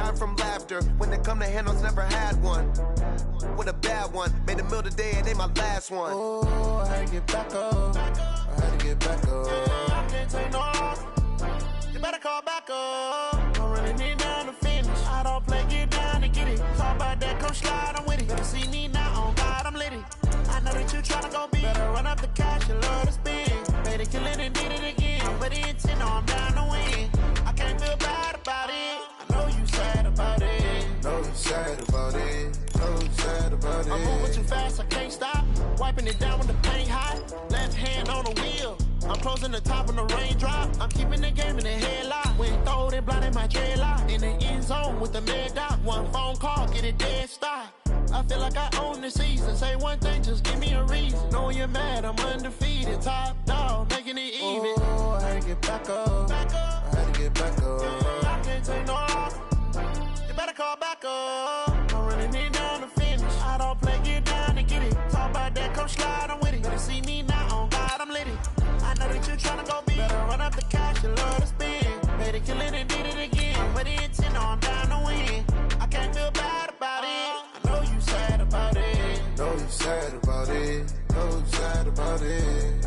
dying from laughter. When they come to handles, never had one. With a bad one, made a meal today and ain't my last one. Oh, I had to get back up. I had to get back up. I can't take no loss. You better call back up. I'm running it down to finish. I don't play, get down to get it. Talk about that, come slide, I'm with it. Better see me now, on God, I'm litty. I know that you tryna go be. Better run up the cash, you love to spend. Made it, kill it, and did it again. But the intent, no, I'm down to win. I can't feel bad about it. I know you sad about it. Know you sad about it. Know you sad about it. I'm moving too fast, I can't stop. Wiping it down with the paint hot. Left hand on the wheel. I'm closing the top when the raindrop. I'm keeping the game in the headlock. When throwed it, blinded my dreadlock. In the end zone with the mad dot. One phone call, get it dead stop. I feel like I own the season. Say one thing, just give me a reason. Knowing you're mad, I'm undefeated. Top dog, making it even. Oh, I had to get back up. I had to get back up. I can't take no loss. You better call back up. I'm running it down to finish. I don't play, get down to get it. Talk about that, come slide, I'm with it. Better see me now, on God, I'm litty. I know that you tryna go be. Better run up the cash, you love to spend. Made it, kill it, and did it again. But the intent, no, I'm down to win. I can't feel bad about it. I know you sad about it. Know you sad about it. Know you sad about it.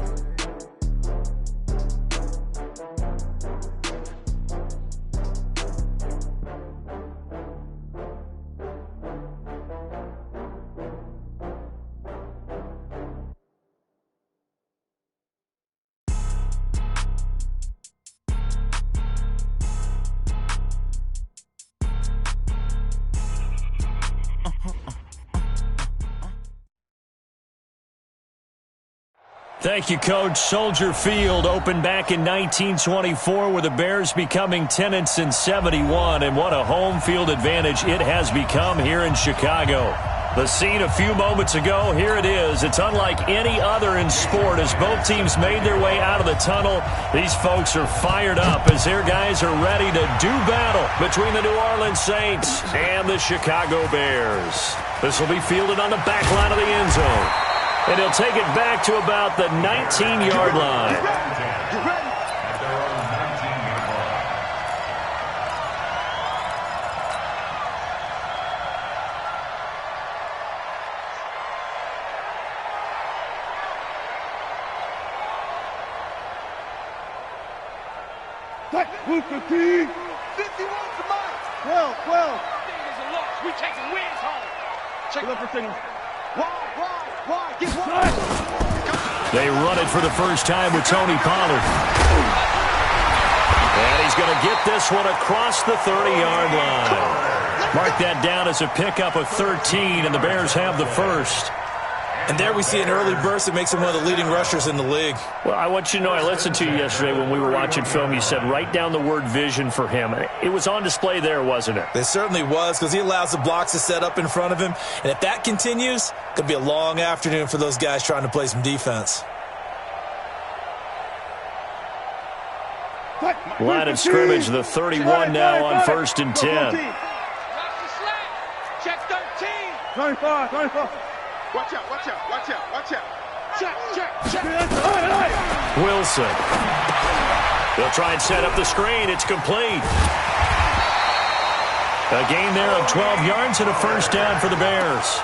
Thank you, Coach. Soldier Field opened back in 1924 with the Bears becoming tenants in 71, and what a home field advantage it has become here in Chicago. The scene a few moments ago, here it is. It's unlike any other in sport as both teams made their way out of the tunnel. These folks are fired up as their guys are ready to do battle between the New Orleans Saints and the Chicago Bears. This will be fielded on the back line of the end zone. And he'll take it back to about the 19-yard line. Who's the team? 51's the mark. 12. There's a loss. We taking wins home. Check it up for signal. Why? Get one. They run it for the first time with Tony Pollard. And he's going to get this one across the 30-yard line. Mark that down as a pickup of 13, and the Bears have the first. And there we see an early burst that makes him one of the leading rushers in the league. Well, I want you to know, I listened to you yesterday when we were watching film. You said write down the word vision for him. It was on display there, wasn't it? It certainly was, because he allows the blocks to set up in front of him. And if that continues, it could be a long afternoon for those guys trying to play some defense. Line of scrimmage, the 31 now on 1st and 10. Check 13. 25. Watch out. Check. Wilson. They'll try and set up the screen. It's complete. A gain there of 12 yards and a first down for the Bears.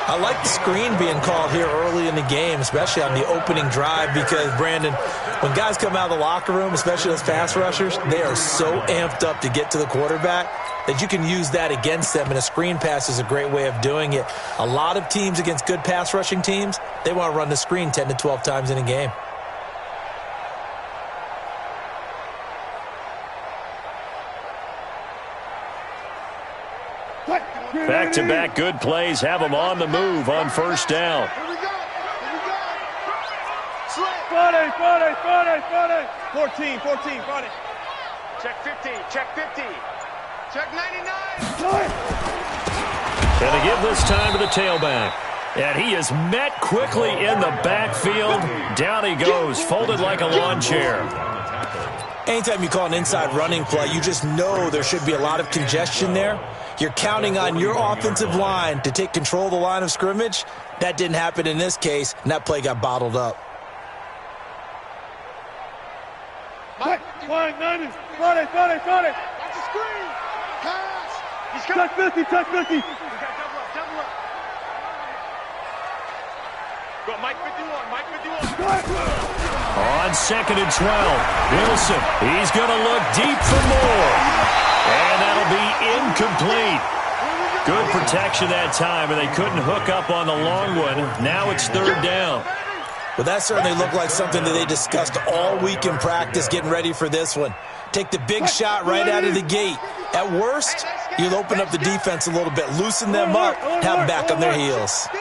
I like the screen being called here early in the game, especially on the opening drive, because, Brandon, when guys come out of the locker room, especially those pass rushers, they are so amped up to get to the quarterback that you can use that against them, and a screen pass is a great way of doing it. A lot of teams against good pass rushing teams, they want to run the screen 10 to 12 times in a game. Back-to-back good plays have them on the move on first down. Here we go. 40. 14. Check 50. Check 99. And they give this time to the tailback. And he is met quickly in the backfield. Down he goes, folded like a lawn chair. Anytime you call an inside running play, you just know there should be a lot of congestion there. You're counting on your offensive line to take control of the line of scrimmage. That didn't happen in this case, and that play got bottled up. Mike, 90. 40. Watch the screen. Pass. Let's go. Touch 50, touch 50. We got double up. Go, Mike 51, Mike 51. On 2nd and 12, Wilson, he's going to look deep for more. And that'll be incomplete. Good protection that time, and they couldn't hook up on the long one. Now it's 3rd down. Well, that certainly looked like something that they discussed all week in practice, getting ready for this one. Take the big shot right out of the gate. At worst, you'll open up the defense a little bit, loosen them up, have them back on their heels. 55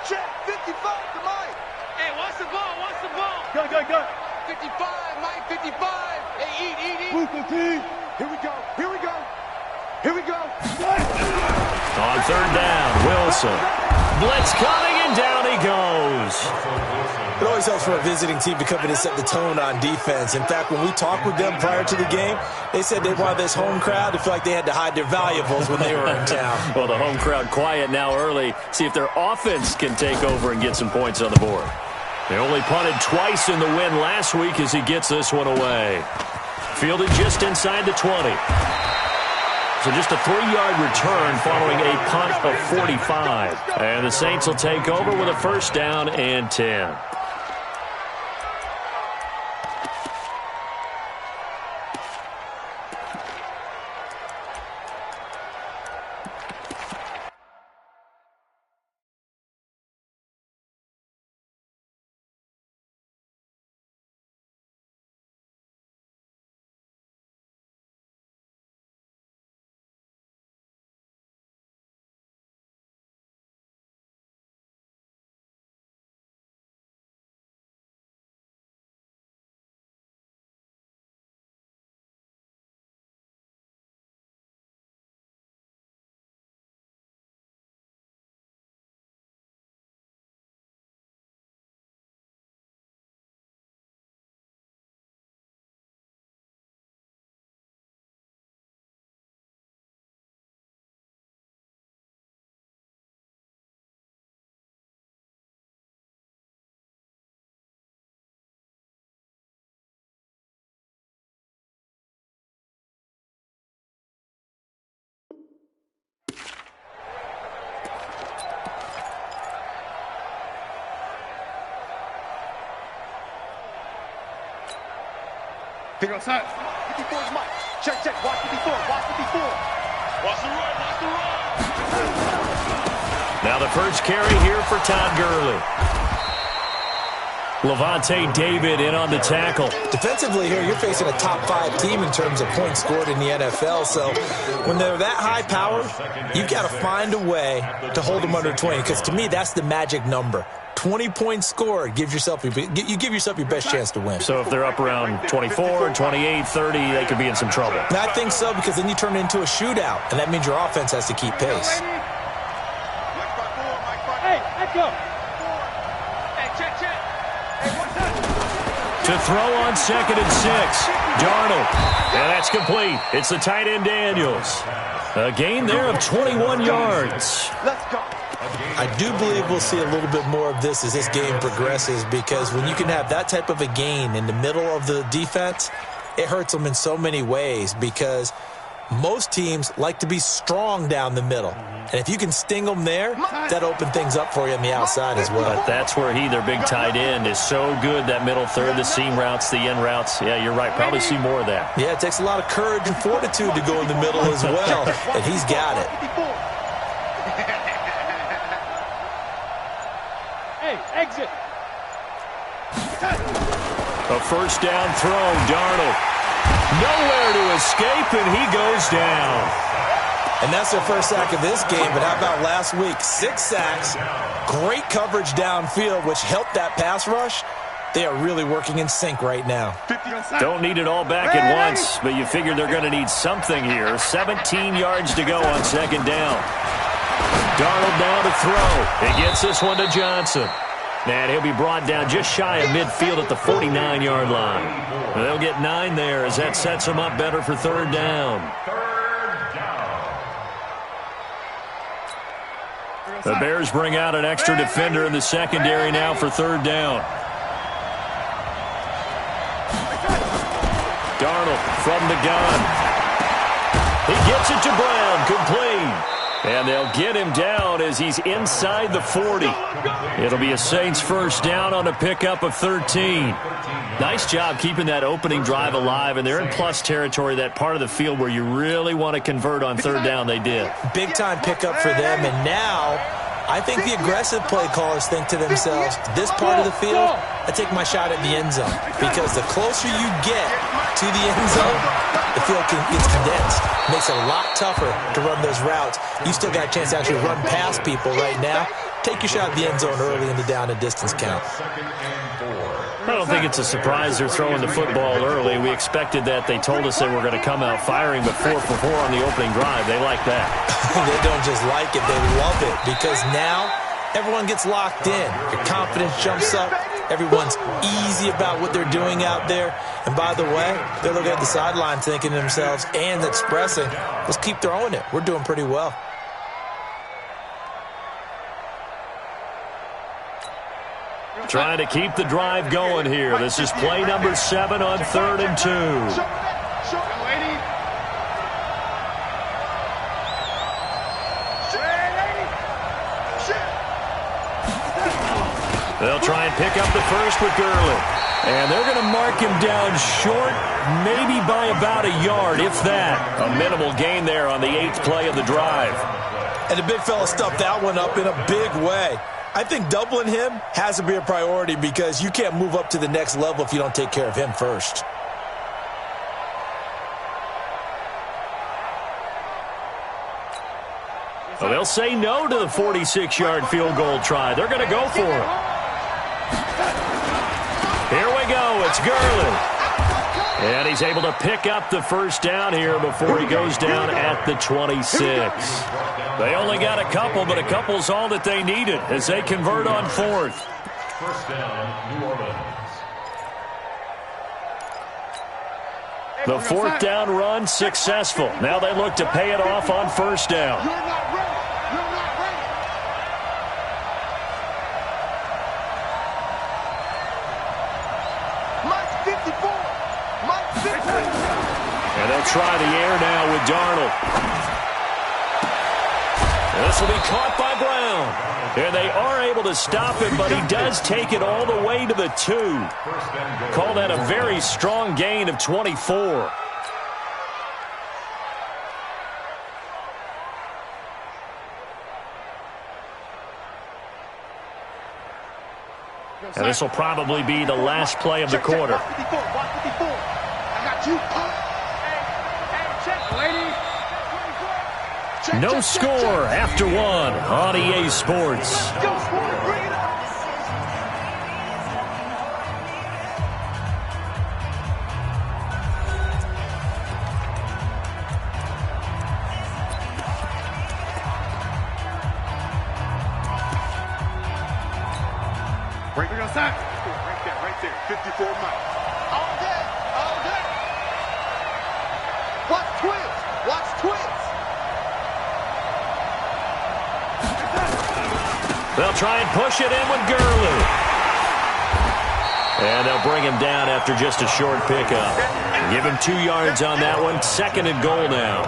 check. 55 to Mike. Hey, what's the ball? Go. 55, Mike 55. Hey, eat. Move the team. Here we go. On 3rd down, Wilson. Blitz coming, and down he goes. It always helps for a visiting team to come in and set the tone on defense. In fact, when we talked with them prior to the game, they said they wanted this home crowd to feel like they had to hide their valuables when they were in town. Well, the home crowd quiet now early. See if their offense can take over and get some points on the board. They only punted twice in the win last week as he gets this one away. Fielded just inside the 20. So just a 3-yard return following a punt of 45. And the Saints will take over with a 1st down and 10. Pick up side. 54 is Mike. Check. Watch 54. Watch the run. Now the first carry here for Todd Gurley. Levante David in on the tackle. Defensively here, you're facing a top-5 team in terms of points scored in the NFL. So when they're that high-powered, you've got to find a way to hold them under 20. Because to me, that's the magic number. 20 points scored, you give yourself your best chance to win. So if they're up around 24, 28, 30, they could be in some trouble. And I think so, because then you turn it into a shootout, and that means your offense has to keep pace. Hey, let's go. Hey, check. To throw on 2nd and 6. Darnold. And that's complete. It's the tight end Daniels. A gain there of 21 yards. Let's go. I do believe we'll see a little bit more of this as this game progresses, because when you can have that type of a gain in the middle of the defense, it hurts them in so many ways, because most teams like to be strong down the middle. And if you can sting them there, that opens things up for you on the outside as well. But that's where their big tight end, is so good, that middle third, the seam routes, the end routes. Yeah, you're right. Probably see more of that. Yeah, it takes a lot of courage and fortitude to go in the middle as well, and he's got it. Hey, exit. A 1st down throw, Darnold. Nowhere to escape, and he goes down. And that's their first sack of this game, but how about last week? 6 sacks, great coverage downfield, which helped that pass rush. They are really working in sync right now. Don't need it all back at once, but you figure they're going to need something here. 17 yards to go on 2nd down. Darnold now to throw. He gets this one to Johnson. And he'll be brought down just shy of midfield at the 49-yard line. They'll get 9 there as that sets them up better for 3rd down. The Bears bring out an extra defender in the secondary now for 3rd down. Darnold from the gun. He gets it to Brown, complete. And they'll get him down as he's inside the 40. It'll be a Saints first down on a pickup of 13. Nice job keeping that opening drive alive, and they're in plus territory, that part of the field where you really want to convert on third down. They did. Big-time pickup for them, and now I think the aggressive play callers think to themselves, this part of the field, I take my shot at the end zone. Because the closer you get to the end zone, the field gets condensed. It makes it a lot tougher to run those routes. You still got a chance to actually run past people right now. Take your shot at the end zone early in the down and distance count. I don't think it's a surprise they're throwing the football early. We expected that. They told us they were going to come out firing, but 4 for 4 on the opening drive. They like that. They don't just like it, they love it, because now everyone gets locked in. Your confidence jumps up. Everyone's easy about what they're doing out there. And by the way, they're looking at the sideline thinking to themselves and expressing, let's keep throwing it. We're doing pretty well. Trying to keep the drive going here. This is play number 7 on 3rd and 2. They'll try and pick up the first with Gurley. And they're going to mark him down short, maybe by about a yard, if that. A minimal gain there on the 8th play of the drive. And the big fella stuffed that one up in a big way. I think doubling him has to be a priority because you can't move up to the next level if you don't take care of him first. Well, they'll say no to the 46-yard field goal try. They're going to go for it. Here we go. It's Gurley. And he's able to pick up the first down here before he goes down at the 26. They only got a couple, but a couple's all that they needed as they convert on 4th. First down, New Orleans. The 4th down run successful. Now they look to pay it off on 1st down. You're not ready. You're not ready. Mike's 54. Mike's 50. And they'll try the air now with Darnold. This will be caught by Brown. And they are able to stop him, but he does take it all the way to the 2. Call that a very strong gain of 24. And this will probably be the last play of the quarter. 54. I got you. Hey, check, lady. No score after 1 on EA Sports. Break it outside. Right there. 54 Mike. All day. Watch twins. They'll try and push it in with Gurley. And they'll bring him down after just a short pickup. Give him 2 yards on that one. 2nd and goal now.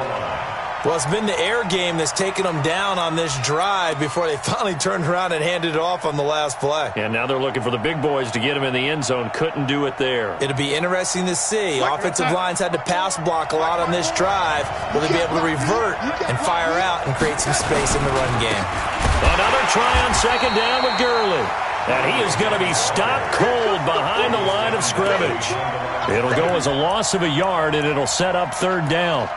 Well, it's been the air game that's taken them down on this drive before they finally turned around and handed it off on the last play. And now they're looking for the big boys to get him in the end zone. Couldn't do it there. It'll be interesting to see. Offensive lines had to pass block a lot on this drive. Will they be able to revert and fire out and create some space in the run game? Another try on 2nd down with Gurley. And he is going to be stopped cold behind the line of scrimmage. It'll go as a loss of a yard, and it'll set up 3rd down.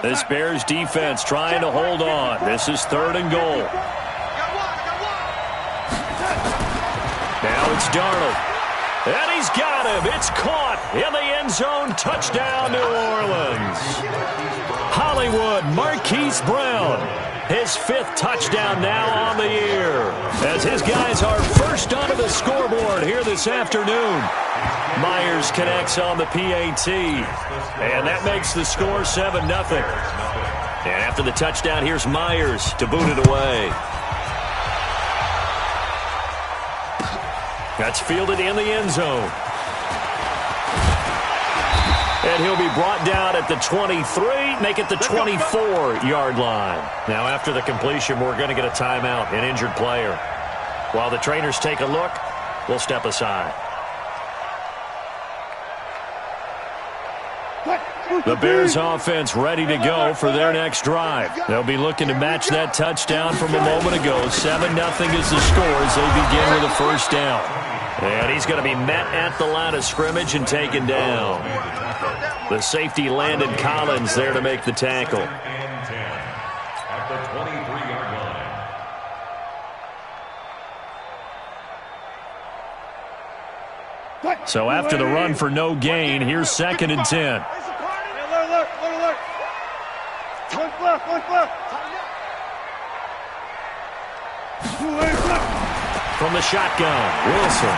This Bears defense trying to hold on. This is 3rd and goal. Now it's Darnold. And he's got him. It's caught in the end zone. Touchdown, New Orleans. Hollywood Marquise Brown. His 5th touchdown now on the year. As his guys are first onto the scoreboard here this afternoon. Myers connects on the PAT. And that makes the score 7-0. And after the touchdown, here's Myers to boot it away. That's fielded in the end zone. And he'll be brought down at the 23, make it the 24-yard line. Now, after the completion, we're going to get a timeout, an injured player. While the trainers take a look, we'll step aside. The Bears offense ready to go for their next drive. They'll be looking to match that touchdown from a moment ago. 7-0 is the score as they begin with a first down. And he's going to be met at the line of scrimmage and taken down. The safety Landon Collins there to make the tackle. At the 23-yard line. So after the run for no gain, here's 2nd and 10. From the shotgun, Wilson.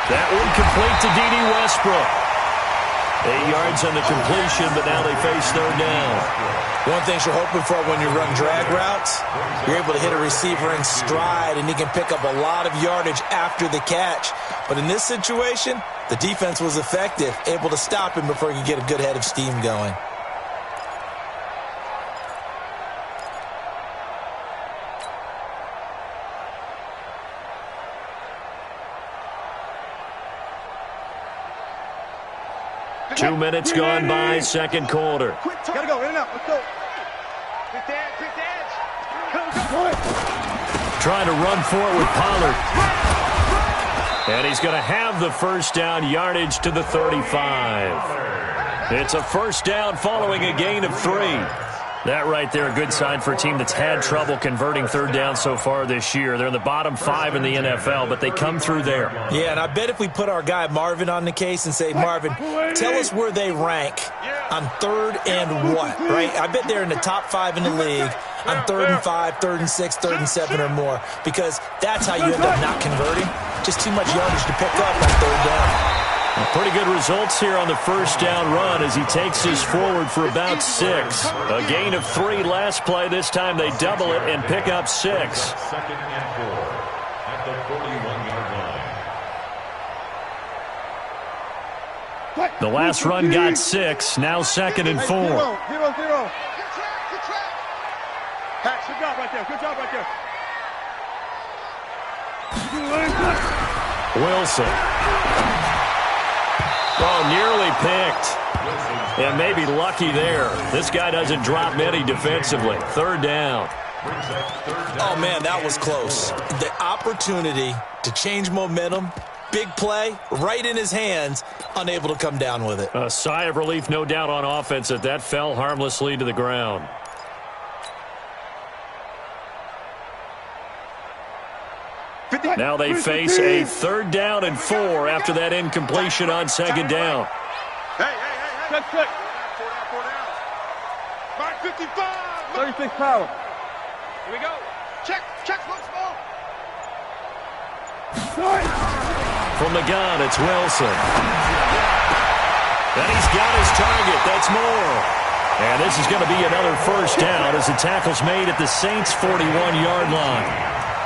That one complete to D.D. Westbrook. 8 yards on the completion, but now they face third down. One thing you're hoping for when you run drag routes, you're able to hit a receiver in stride, and he can pick up a lot of yardage after the catch. But in this situation, the defense was effective, able to stop him before he could get a good head of steam going. Two minutes gone by, second quarter. Gotta go, in and out, let's go. Quick dance. Trying to run for it with Pollard. And he's going to have the first down, yardage to the 35. It's a first down following a gain of 3. That right there, a good sign for a team that's had trouble converting third down so far this year. They're in the bottom 5 in the NFL, but they come through there. Yeah, and I bet if we put our guy Marvin on the case and say, Marvin, tell us where they rank on 3rd and what, right? I bet they're in the top 5 in the league on 3rd and 5, 3rd and 6, 3rd and 7 or more, because that's how you end up not converting. Just too much yardage to pick up on 3rd down. Pretty good results here on the first down run as he takes this forward for about 6. A gain of 3 last play. This time they double it and pick up 6. 2nd and 4 at the 41-yard line. The last run got 6. Now 2nd and 4. 0. Pat, good job right there. Good job right there. Wilson. Oh, nearly picked. And maybe lucky there. This guy doesn't drop many defensively. 3rd down. Oh, man, that was close. The opportunity to change momentum, big play, right in his hands, unable to come down with it. A sigh of relief, no doubt, on offense that that fell harmlessly to the ground. Now they face a 3rd down and 4 after that incompletion on 2nd down. Hey. Check. 4 down. Mark 55. 36 power. Here we go. Check, small. From the gun, it's Wilson. And he's got his target. That's more. And this is going to be another first down as the tackle's made at the Saints' 41-yard line.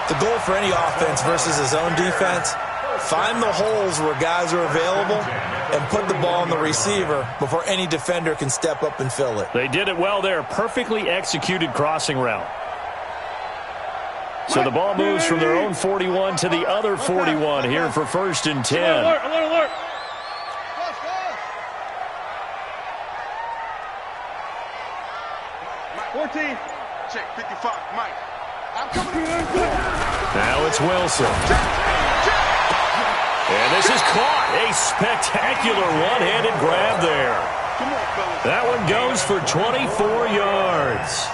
The goal for any offense versus his own defense, find the holes where guys are available and put the ball on the receiver before any defender can step up and fill it. They did it well there. Perfectly executed crossing route. So the ball moves from their own 41 to the other 41 here for 1st and 10. Alert. 14. Check, 55, Mike. I'm coming in. Now it's Wilson. And this is caught. A spectacular one-handed grab there. That one goes for 24 yards.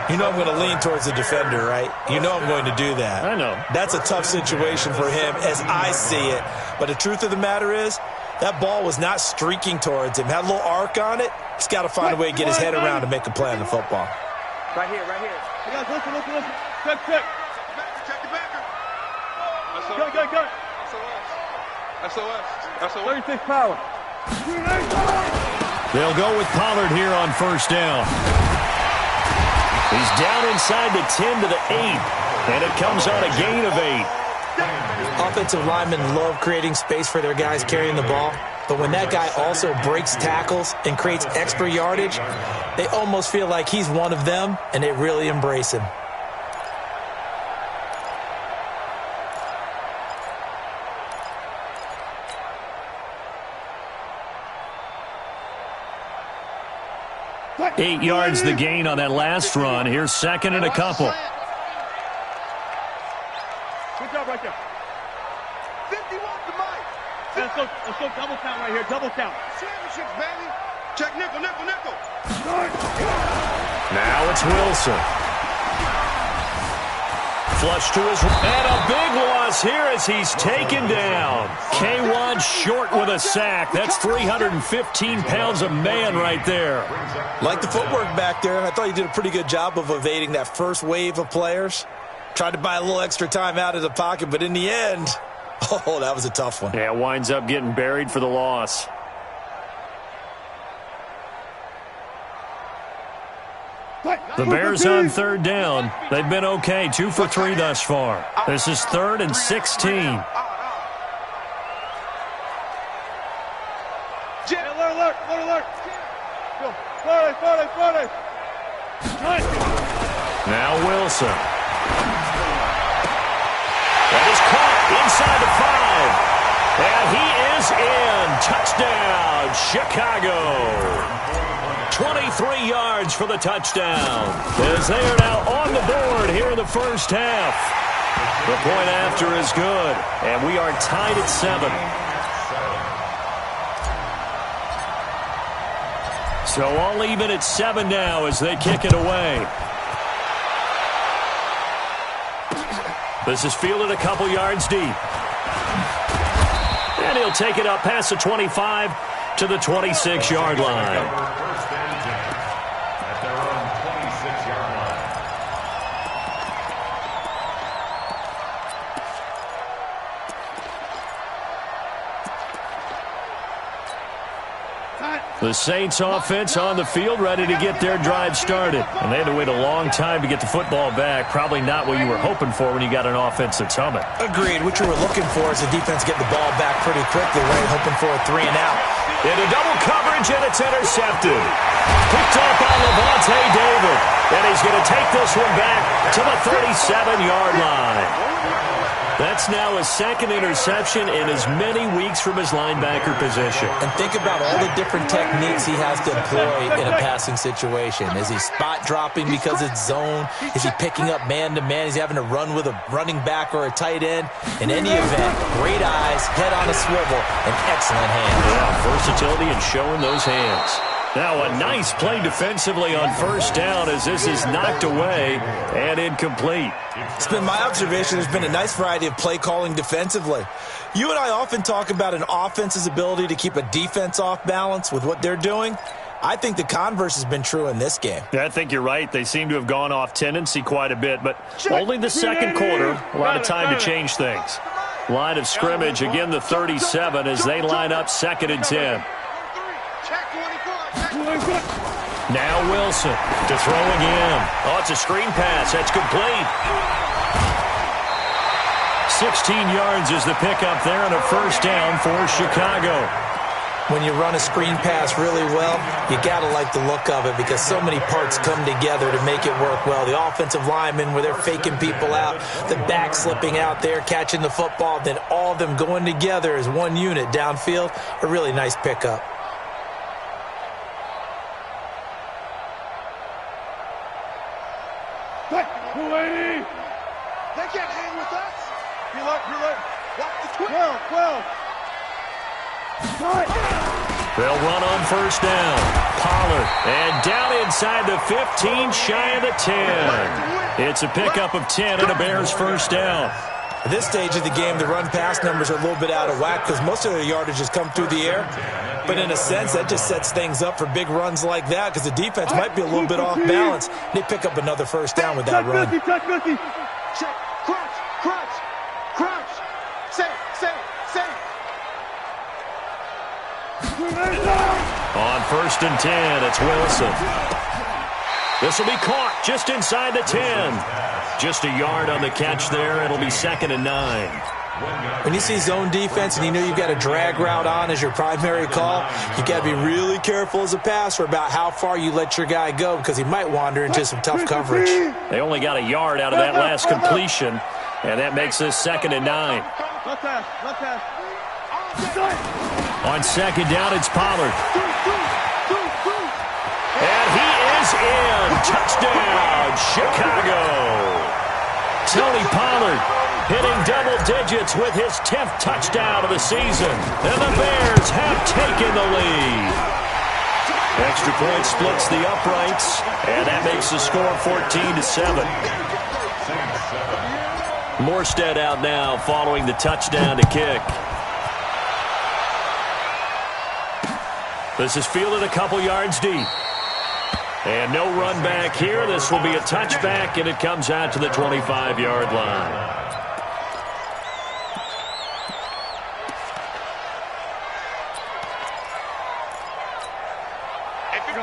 You know I'm going to lean towards the defender, right? You know I'm going to do that. I know. That's a tough situation for him as I see it. But the truth of the matter is, that ball was not streaking towards him. Had a little arc on it. He's got to find a way to get his head around to make a play on the football. Right here. Hey guys, listen. Check. Check the backer. Go. SOS. 36 power. They'll go with Pollard here on first down. He's down inside the 10 to the 8, and it comes on a gain of 8. Offensive linemen love creating space for their guys carrying the ball. but when that guy also breaks tackles and creates extra yardage, they almost feel like he's one of them, and they really embrace him. Eight yards the gain on that last run. Here's second and a couple. Good job right there. 51 to Mike. Let's go double count right here. Double count. Championships, baby. Check nickel, nickel, nickel. Now it's Wilson. Flush to his... And a big loss here as he's taken down. K1 short with a sack. That's 315 pounds a man right there. Like the footwork back there. I thought he did a pretty good job of evading that first wave of players. Tried to buy a little extra time out of the pocket, but in the end, oh, that was a tough one. Yeah, winds up getting buried for the loss. The Bears on third down. They've been okay, 2 for 3 thus far. This is 3rd and 16. Alert. Now Wilson. That is caught inside the 5. And he is in. Touchdown, Chicago. 23 yards for the touchdown, as they are now on the board here in the first half. The point after is good, and we are tied at 7. So all even at 7 now as they kick it away. This is fielded a couple yards deep. And he'll take it up past the 25 to the 26-yard line. The Saints offense on the field, ready to get their drive started. And they had to wait a long time to get the football back. Probably not what you were hoping for when you got an offense that's humming. Agreed. What you were looking for is the defense getting the ball back pretty quickly, right? Hoping for a 3 and out. Into double coverage, and it's intercepted. Picked up by Levante David. And he's going to take this one back to the 37-yard line. That's now his second interception in as many weeks from his linebacker position. And think about all the different techniques he has to employ in a passing situation. Is he spot dropping because it's zone? Is he picking up man-to-man? Is he having to run with a running back or a tight end? In any event, great eyes, head on a swivel, and excellent hands. Yeah, versatility and showing those hands. Now a nice play defensively on first down as this is knocked away and incomplete. It's been my observation there's been a nice variety of play calling defensively. You and I often talk about an offense's ability to keep a defense off balance with what they're doing. I think the converse has been true in this game. Yeah, I think you're right. They seem to have gone off tendency quite a bit, but only the second quarter, a lot of time to change things. Line of scrimmage, again the 37 as they line up 2nd and 10. Now Wilson to throw again. Oh, it's a screen pass. That's complete. 16 yards is the pickup there and a first down for Chicago. When you run a screen pass really well, you got to like the look of it because so many parts come together to make it work well. The offensive linemen where they're faking people out, the back slipping out there, catching the football, then all of them going together as one unit downfield. A really nice pickup. They can't hang with us. You're right. Watch the 12. They'll run on first down. Pollard. And down inside the 15, shy of the 10. It's a pickup of 10 and a Bears first down. At this stage of the game, the run-pass numbers are a little bit out of whack because most of their yardage has come through the air. But in a sense, that just sets things up for big runs like that because the defense might be a little bit off balance. They pick up another first down with that run. Check. Crouch. Safe. On first and 10, it's Wilson. This will be caught just inside the 10. Just a yard on the catch there. It'll be 2nd and 9. When you see zone defense and you know you've got a drag route on as your primary call, you got to be really careful as a passer about how far you let your guy go because he might wander into some tough coverage. They only got a yard out of that last completion, and that makes this 2nd and 9. On 2nd down, it's Pollard. And he is in. Touchdown, Chicago. Tony Pollard hitting double digits with his 10th touchdown of the season. And the Bears have taken the lead. Extra point splits the uprights, and that makes the score 14-7. Morstead out now following the touchdown to kick. This is fielded a couple yards deep. And no run back here. This will be a touchback, and it comes out to the 25-yard line.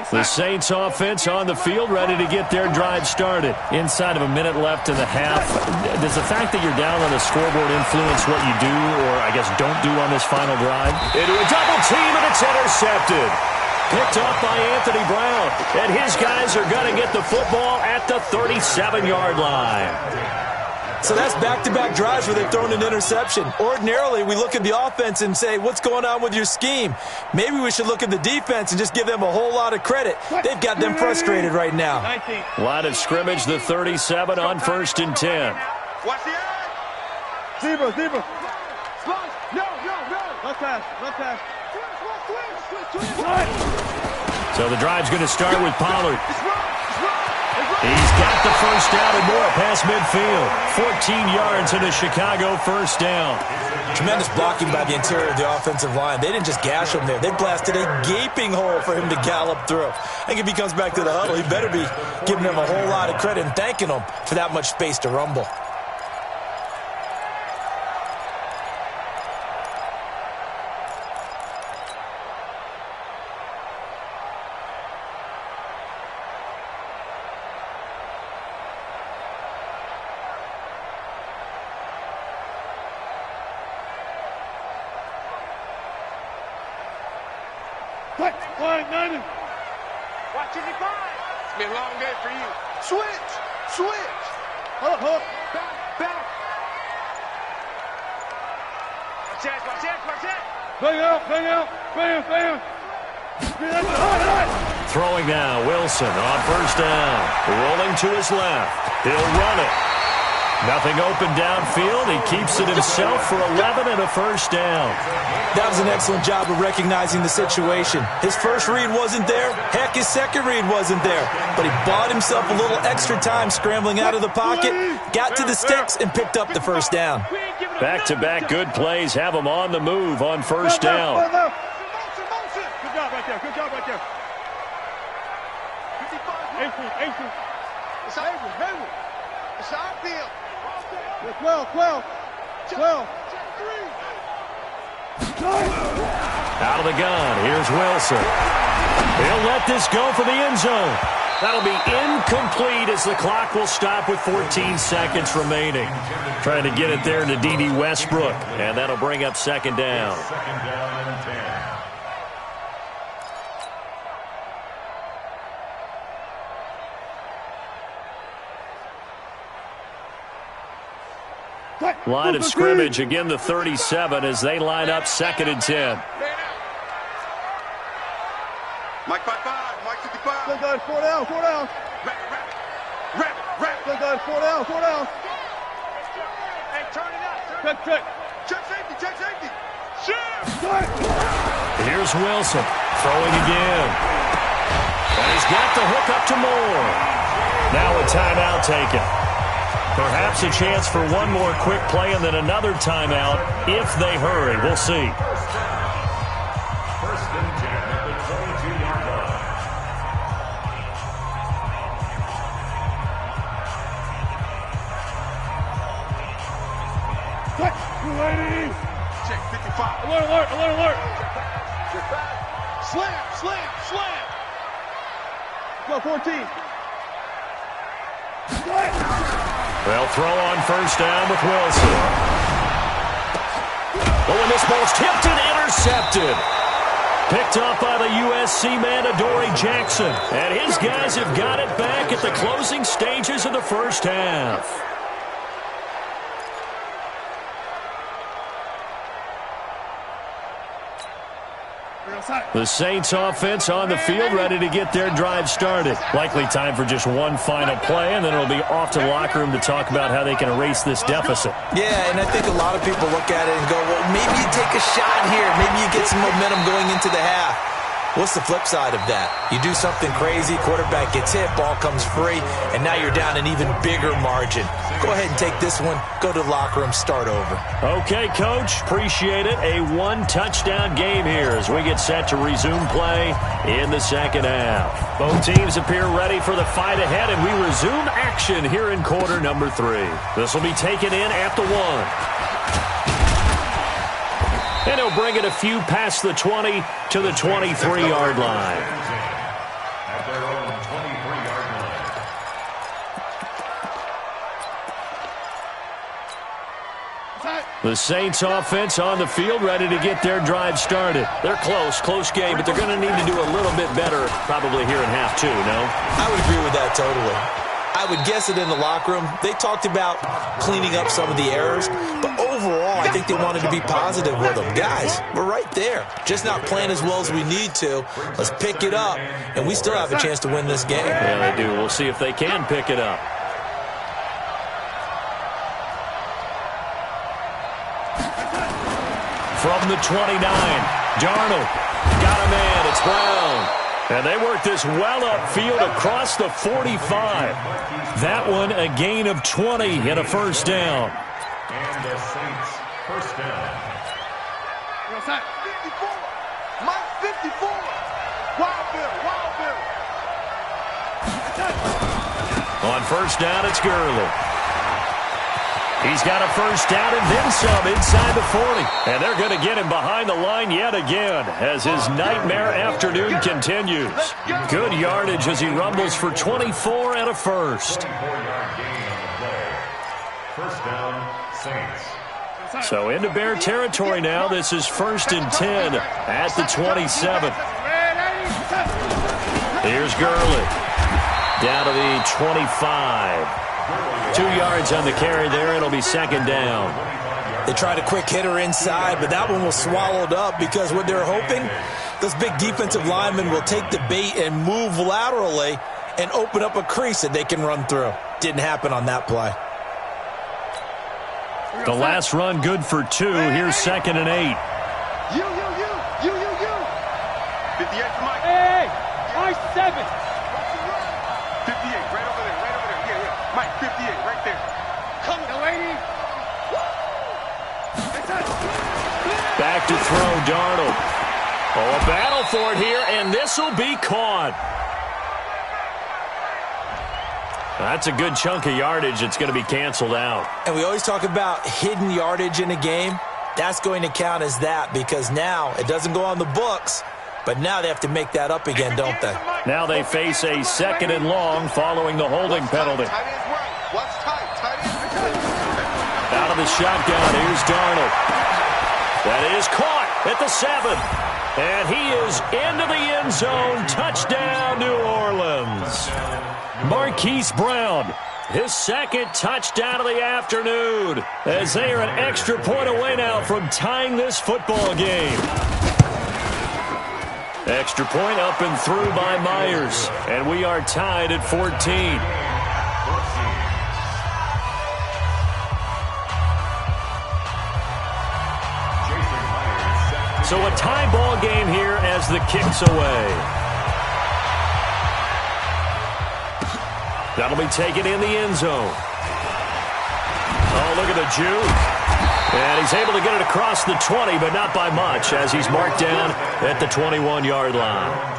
The Saints offense on the field, ready to get their drive started. Inside of a minute left in the half. Does the fact that you're down on the scoreboard influence what you do, or I guess don't do on this final drive? Into a double team, and it's intercepted. Picked off by Anthony Brown. And his guys are going to get the football at the 37-yard line. So that's back-to-back drives where they've thrown an interception. Ordinarily, we look at the offense and say, what's going on with your scheme? Maybe we should look at the defense and just give them a whole lot of credit. They've got them frustrated right now. Line of scrimmage, the 37 on 1st and 10. Watch the eye. Zebra. Slice. No. Left pass. So the drive's going to start with Pollard. He's got the first down and more past midfield. 14 yards and a Chicago first down. Tremendous blocking by the interior of the offensive line. They didn't just gash him there. They blasted a gaping hole for him to gallop through. I think if he comes back to the huddle, he better be giving them a whole lot of credit and thanking them for that much space to rumble. Watch it, it's been a long day for you. Switch. Hold up. Back. Watch that. Bang out. Throwing now, Wilson on first down. Rolling to his left. He'll run it. Nothing open downfield. He keeps it himself for 11 and a first down. That was an excellent job of recognizing the situation. His first read wasn't there. Heck, his second read wasn't there. But he bought himself a little extra time scrambling out of the pocket, got to the sticks, and picked up the first down. Back-to-back good plays have him on the move on first down. Good job right there. 55. It's Hayward. It's outfield. 12. Out of the gun, here's Wilson. He'll let this go for the end zone. That'll be incomplete as the clock will stop with 14 seconds remaining. Trying to get it there to D.D. Westbrook, and that'll bring up 2nd down. Second down and 10. Line of scrimmage, again the 37 as they line up 2nd and 10. Mike 55, Mike 55. Still got 4 down. Rabbit. Still got 4 down. Hey, turn it up. Check. Check safety. Shoot. Here's Wilson throwing again. And he's got the hook up to Moore. Now a timeout taken. Perhaps a chance for one more quick play and then another timeout if they hurry. We'll see. First and 10 at the 22-yard line. Check 55. Alert. Slam. Go 14. They'll throw on first down with Wilson. Oh, and this ball's tipped and intercepted. Picked up by the USC man, Adoree Jackson. And his guys have got it back at the closing stages of the first half. The Saints offense on the field, ready to get their drive started. Likely time for just one final play, and then it'll be off to the locker room to talk about how they can erase this deficit. Yeah, and I think a lot of people look at it and go, well, maybe you take a shot here. Maybe you get some momentum going into the half. What's the flip side of that? You do something crazy, quarterback gets hit, ball comes free, and now you're down an even bigger margin. Go ahead and take this one, go to the locker room, start over. Okay, Coach, appreciate it. A one-touchdown game here as we get set to resume play in the second half. Both teams appear ready for the fight ahead, and we resume action here in quarter number 3. This will be taken in at the 1. And he'll bring it a few past the 20 to the 23-yard line. At their own 23-yard line. The Saints offense on the field, ready to get their drive started. They're close game, but they're going to need to do a little bit better probably here in half 2, no? I would agree with that totally. I would guess it in the locker room. They talked about cleaning up some of the errors, but overall, I think they wanted to be positive with them. Guys, we're right there. Just not playing as well as we need to. Let's pick it up, and we still have a chance to win this game. Yeah, they do. We'll see if they can pick it up. From the 29, Darnold got a man. It's Brown. And they work this well upfield across the 45. That one a gain of 20 and a first down. And the Saints first down. 54. Mike 54. Wild Bill. On first down, it's Gurley. He's got a first down and then some inside the 40. And they're going to get him behind the line yet again as his nightmare afternoon continues. Good yardage as he rumbles for 24 and a first. 24-yard gain on the play. First down, Saints. So into Bear territory now. This is 1st and 10 at the 27. Here's Gurley. Down to the 25. 2 yards on the carry there. It'll be second down. They tried a quick hitter inside, but that one was swallowed up because what they're hoping, those big defensive linemen will take the bait and move laterally and open up a crease that they can run through. Didn't happen on that play. The last run good for 2. Here's 2nd and 8. You. 58 for Mike. Hey, Mike 7. 58, right over there. Yeah. Mike, 58, right there. Come on, lady. Back to throw, Darnold. Oh, a battle for it here, and this will be caught. That's a good chunk of yardage. It's going to be canceled out. And we always talk about hidden yardage in a game. That's going to count as that because now it doesn't go on the books, but now they have to make that up again, don't they? Now they face a 2nd and long following the holding penalty. Out of the shotgun, here's Darnold. That is caught at the 7. And he is into the end zone. Touchdown, New Orleans. Marquise Brown, his 2nd touchdown of the afternoon, as they are an extra point away now from tying this football game. Extra point up and through by Myers, and we are tied at 14. So a tie ball game here as the kick's away. That'll be taken in the end zone. Oh, look at the juke. And he's able to get it across the 20, but not by much, as he's marked down at the 21-yard line.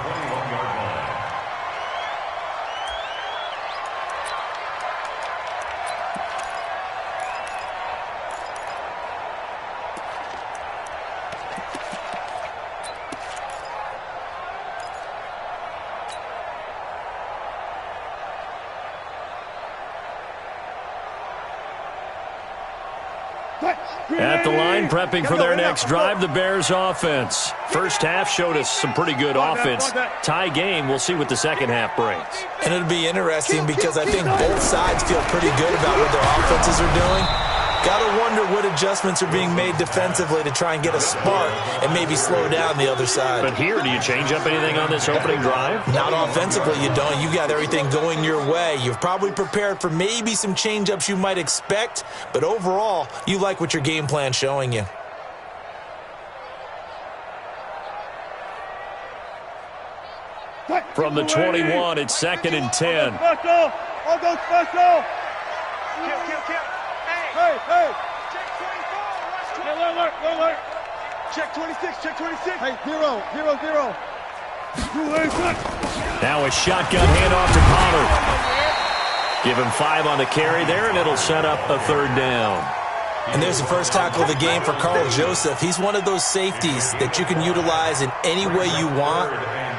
At the line, prepping for their next drive, the Bears offense. First half showed us some pretty good offense. Tie game, we'll see what the second half brings. And it'll be interesting because I think both sides feel pretty good about what their offenses are doing. Got to wonder what adjustments are being made defensively to try and get a spark and maybe slow down the other side. But here, do you change up anything on this opening drive? Not offensively, you don't. You got everything going your way. You've probably prepared for maybe some change-ups you might expect, but overall, you like what your game plan's showing you. From the 21, it's 2nd and 10. Special! I'll go special! Hey! Alert! Check 26, check 26. Hey, 0. Now a shotgun handoff to Pollard. Give him 5 on the carry there, and it'll set up a 3rd down. And there's the first tackle of the game for Carl Joseph. He's one of those safeties that you can utilize in any way you want.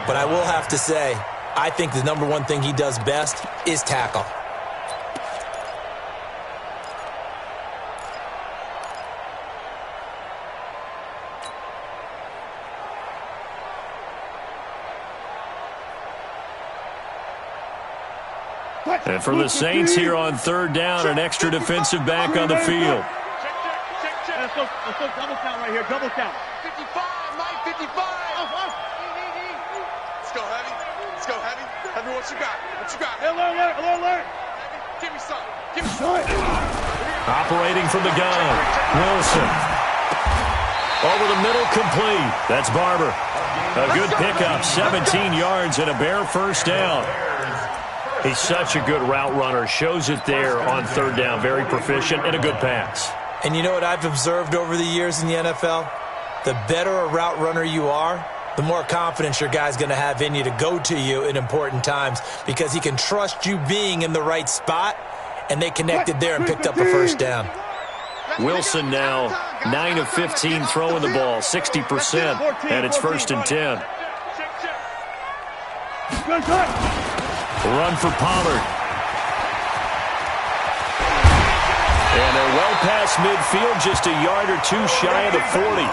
But I will have to say, I think the number one thing he does best is tackle. And for the Saints here on 3rd down, an extra defensive back on the field. Check. Let's go double count right here, double count. 55, Mike, 55. Let's go, heavy. Heavy, what you got? Alert. Give me some. Operating from the gun, Wilson. Over the middle, complete. That's Barber. A good pickup, 17 yards and a Bear first down. He's such a good route runner. Shows it there on 3rd down. Very proficient and a good pass. And you know what I've observed over the years in the NFL? The better a route runner you are, the more confidence your guy's going to have in you to go to you in important times because he can trust you being in the right spot, and they connected there and picked up a first down. Wilson now 9 of 15 throwing the ball, 60%, and it's 1st and 10. Run for Pollard. And they're well past midfield, just a yard or 2 shy of the 40.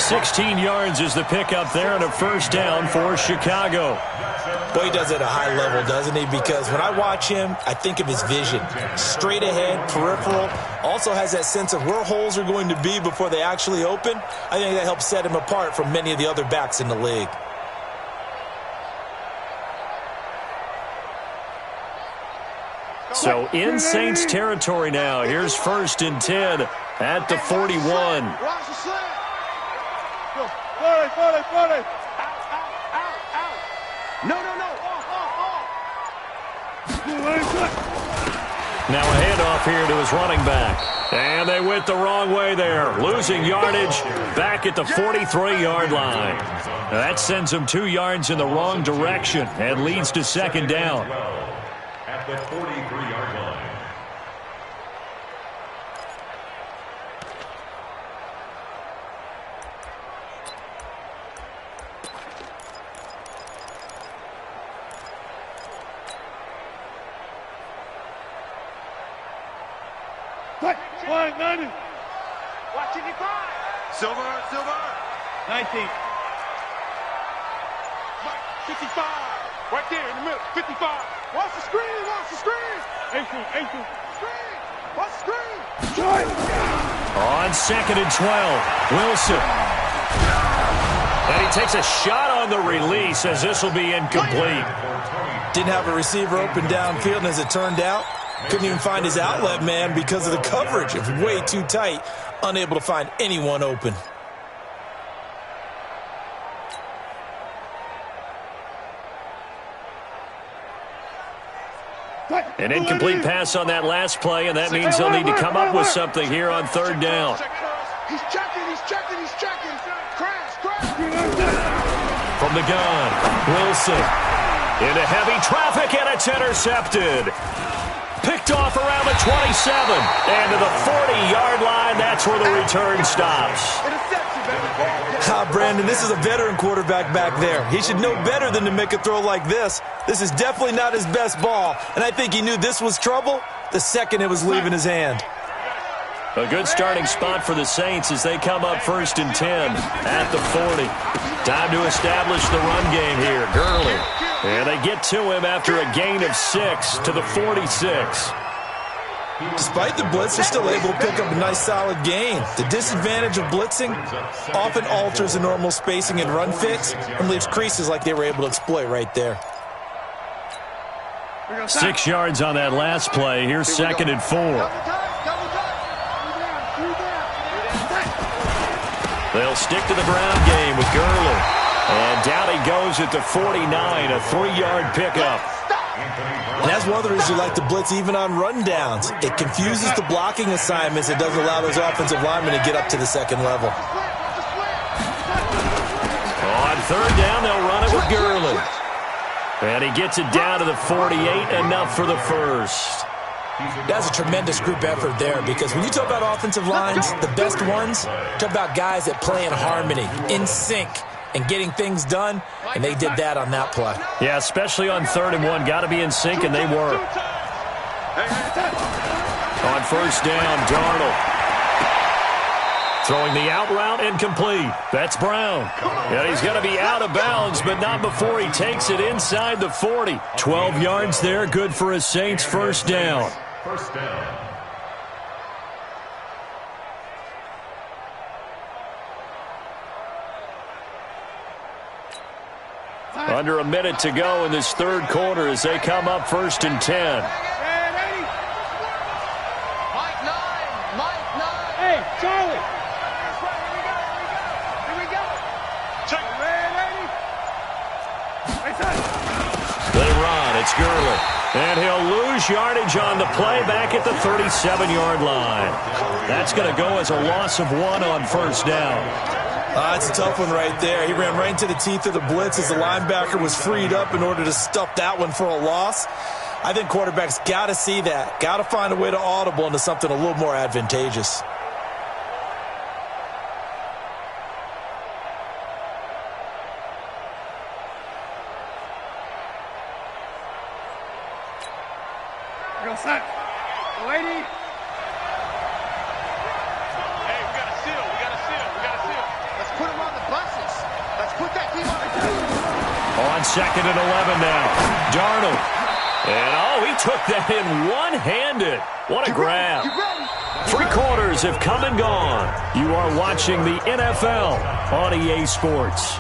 16 yards is the pickup there and a first down for Chicago. Boy, he does it at a high level, doesn't he? Because when I watch him, I think of his vision. Straight ahead, peripheral. Also has that sense of where holes are going to be before they actually open. I think that helps set him apart from many of the other backs in the league. So in Saints territory now. Here's 1st and 10 at the 41. No. Now a handoff here to his running back. And they went the wrong way there. Losing yardage back at the 43-yard line. Now that sends them 2 yards in the wrong direction and leads to 2nd down. At the 43-yard line. Flying 90. Watch it, Silver. 19. 55. Right there in the middle. 55. Watch the screen. Screen. Watch the screen. On 2nd and 12, Wilson. And he takes a shot on the release as this will be incomplete. Didn't have a receiver open downfield, and as it turned out, couldn't even find his outlet man because of the coverage. It was way too tight, unable to find anyone open. An incomplete pass on that last play, and that means they'll need to come up with something here on 3rd down. He's checking. Crash. From the gun, Wilson. Into heavy traffic, and it's intercepted. Picked off around the 27. And to the 40-yard line, that's where the return stops. Brandon, this is a veteran quarterback back there. He should know better than to make a throw like this. This is definitely not his best ball, and I think he knew this was trouble the second it was leaving his hand. A good starting spot for the Saints as they come up 1st and 10 at the 40. Time to establish the run game here. Gurley. And they get to him after a gain of 6 to the 46. Despite the blitz, they're still able to pick up a nice solid gain. The disadvantage of blitzing often alters the normal spacing and run fits and leaves creases like they were able to exploit right there. 6 yards on that last play. Here's 2nd and 4. They'll stick to the ground game with Gurley. And down he goes at the 49, a 3-yard pickup. And that's one of the reasons you like to blitz even on rundowns. It confuses the blocking assignments. It doesn't allow those offensive linemen to get up to the second level. On 3rd down, they'll run it with Gurley. And he gets it down to the 48, enough for the first. That's a tremendous group effort there because when you talk about offensive lines, the best ones, talk about guys that play in harmony, in sync, and getting things done, and they did that on that play. Yeah, especially on 3rd and 1. Got to be in sync, and they were. On 1st down, Darnold. Throwing the out route incomplete. That's Brown. And he's going to be out of bounds, but not before he takes it inside the 40. 12 yards there, good for a Saints 1st down. 1st down. Under a minute to go in this 3rd quarter as they come up 1st and 10. Hey, Charlie. Here we go. Check. Ready. They run. It's Gurley. And he'll lose yardage on the play back at the 37-yard line. That's going to go as a loss of 1 on 1st down. It's a tough one right there. He ran right into the teeth of the blitz as the linebacker was freed up in order to stuff that one for a loss. I think quarterbacks got to see that. Got to find a way to audible into something a little more advantageous. Go set. Lady. Hey, we got to seal. We got to seal. We got to seal. Let's put him on the buses. Let's put that team on the team. On 2nd and 11 now. Darnold. And, he took that in one-handed. What a grab. 3 quarters have come and gone. You are watching the NFL on EA Sports.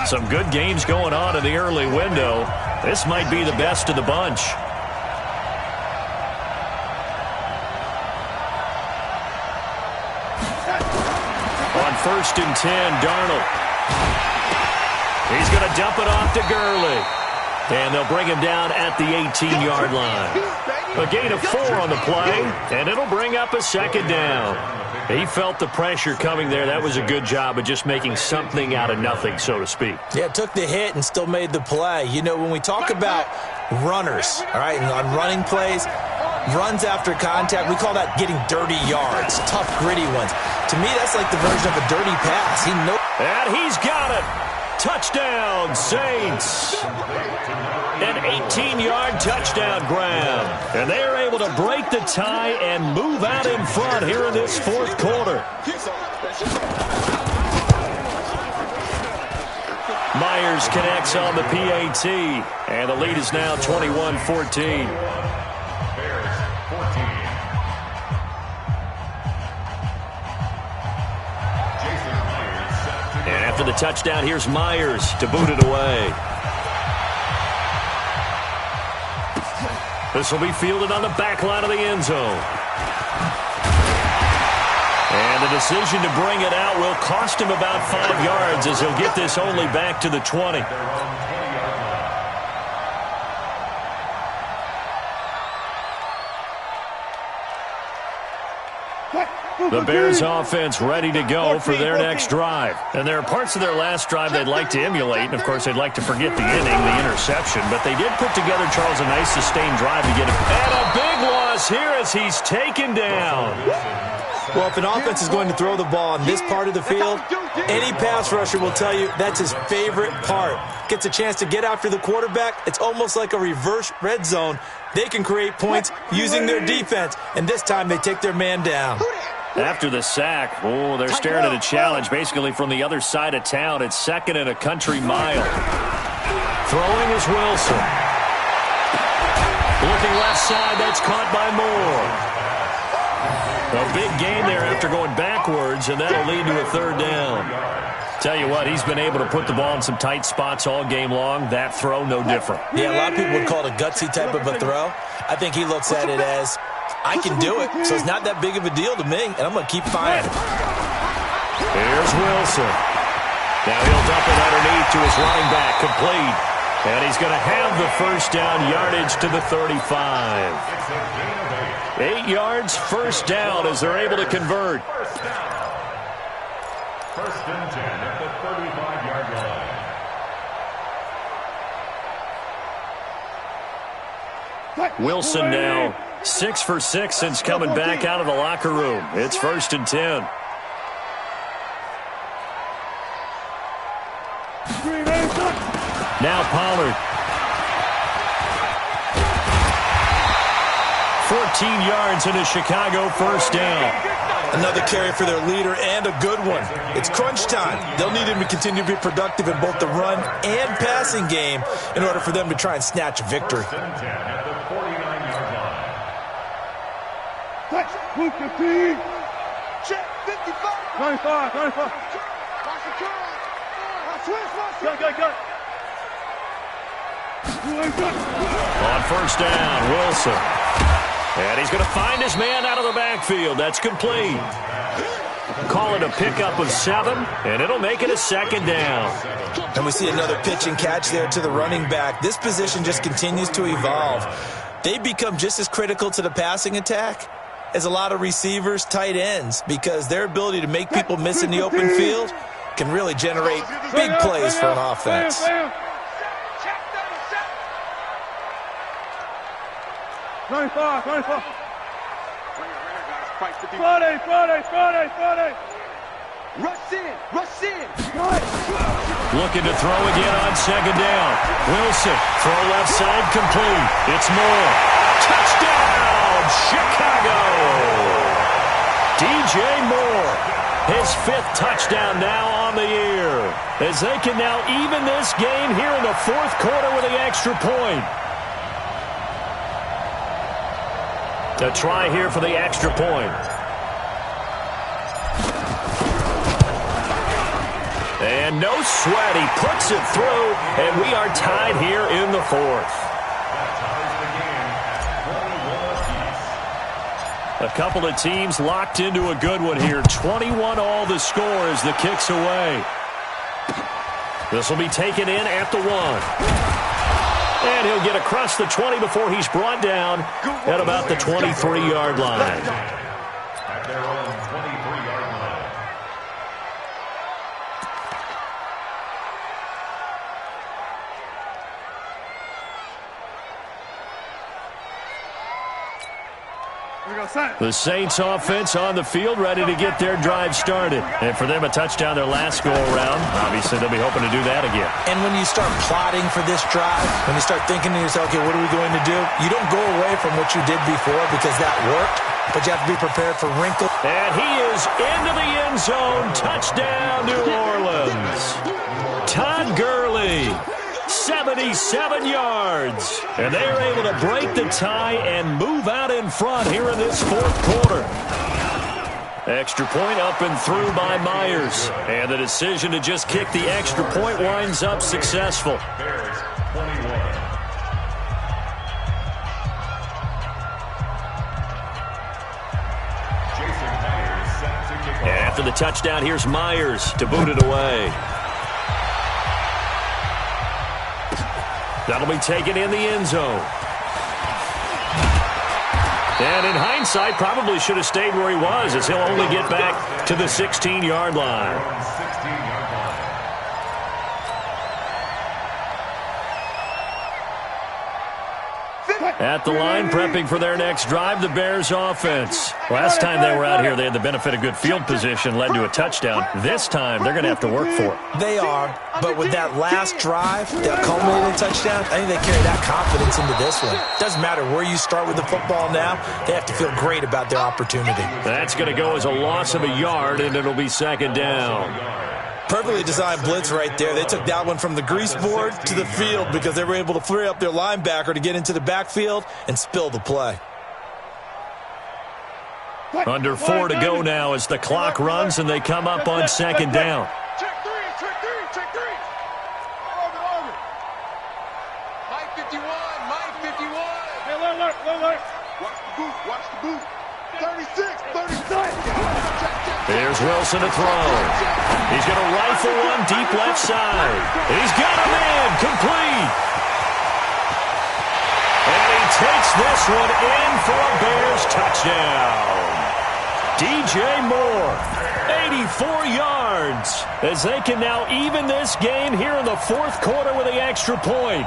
Some good games going on in the early window. This might be the best of the bunch. On 1st and 10, Darnold. He's going to dump it off to Gurley. And they'll bring him down at the 18-yard line. A gain of 4 on the play, and it'll bring up a 2nd down. He felt the pressure coming there. That was a good job of just making something out of nothing, so to speak. Yeah, took the hit and still made the play. You know, when we talk about runners, all right, and on running plays, runs after contact, we call that getting dirty yards, tough, gritty ones. To me, that's like the version of a dirty pass. And he's got it. Touchdown, Saints. An 18-yard touchdown grab. And they are able to break the tie and move out in front here in this 4th quarter. Myers connects on the PAT. And the lead is now 21-14. And after the touchdown, here's Myers to boot it away. This will be fielded on the back line of the end zone. And the decision to bring it out will cost him about 5 yards as he'll get this only back to the 20. The Bears offense ready to go for their next drive. And there are parts of their last drive they'd like to emulate. And, of course, they'd like to forget the inning, the interception. But they did put together, Charles, a nice sustained drive to get him. And a big loss here as he's taken down. Well, if an offense is going to throw the ball on this part of the field, any pass rusher will tell you that's his favorite part. Gets a chance to get after the quarterback. It's almost like a reverse red zone. They can create points using their defense, and this time they take their man down. After the sack, oh, they're staring at a challenge basically from the other side of town. It's 2nd and a country mile. Throwing is Wilson. Looking left side, that's caught by Moore. A big gain there after going backwards, and that'll lead to a 3rd down. Tell you what, he's been able to put the ball in some tight spots all game long. That throw, no different. Yeah, a lot of people would call it a gutsy type of a throw. I think he looks at it as, I can do it, so it's not that big of a deal to me, and I'm going to keep firing. Here's Wilson. Now he'll dump it underneath to his running back, complete. And he's going to have the 1st down, yardage to the 35. 8 yards, 1st down as they're able to convert. 1st and 10 at the 35-yard line. Wilson now 6 for 6 since coming back out of the locker room. It's 1st and 10. Now Pollard. 14 yards and a Chicago 1st down. Another carry for their leader and a good one. It's crunch time. They'll need him to continue to be productive in both the run and passing game in order for them to try and snatch a victory. 1st and 10 at the 49-yard line. Move the team. Check 55. 95. Watch the curl. Go. On 1st down, Wilson. And he's going to find his man out of the backfield. That's complete. Call it a pickup of 7, and it'll make it a 2nd down. And we see another pitch and catch there to the running back. This position just continues to evolve. They become just as critical to the passing attack as a lot of receivers, tight ends, because their ability to make people miss in the open field can really generate big plays for an offense. 95. Friday. Rush in. Looking to throw again on 2nd down. Wilson, throw left side, complete. It's Moore. Touchdown, Chicago! DJ Moore, his 5th touchdown now on the year, as they can now even this game here in the 4th quarter with the extra point. A try here for the extra point. And no sweat, he puts it through, and we are tied here in the 4th. A couple of teams locked into a good one here. 21 all the score as the kick's away. This will be taken in at the 1. And he'll get across the 20 before he's brought down at about the 23-yard line. At their own 23-yard line. The Saints offense on the field, ready to get their drive started. And for them, a touchdown their last go-around. Obviously, they'll be hoping to do that again. And when you start plotting for this drive, when you start thinking to yourself, okay, what are we going to do? You don't go away from what you did before because that worked, but you have to be prepared for wrinkles. And he is into the end zone. Touchdown, New Orleans. Todd Gurley. 77 yards. And they are able to break the tie and move out in front here in this 4th quarter. Extra point up and through by Myers. And the decision to just kick the extra point winds up successful. Bears 21. Jason Myers set to kick off. And after the touchdown, here's Myers to boot it away. That'll be taken in the end zone. And in hindsight, probably should have stayed where he was, as he'll only get back to the 16-yard line. 16-yard line. At the line, prepping for their next drive, the Bears offense. Last time they were out here, they had the benefit of good field position, led to a touchdown. This time, they're going to have to work for it. They are, but with that last drive, that culminating touchdown, I think they carry that confidence into this one. Doesn't matter where you start with the football now, they have to feel great about their opportunity. That's going to go as a loss of a yard, and it'll be second down. Perfectly designed blitz right there. They took that one from the grease board to the field because they were able to free up their linebacker to get into the backfield and spill the play. Under 4 to go now as the clock runs and they come up on second down. Check three. Mike 51. Hey, alert. Watch the boot. 36. Here's Wilson to throw. He's going to rifle one deep left side. He's got him in, complete. And he takes this one in for a Bears touchdown. DJ Moore, 84 yards, as they can now even this game here in the fourth quarter with the extra point.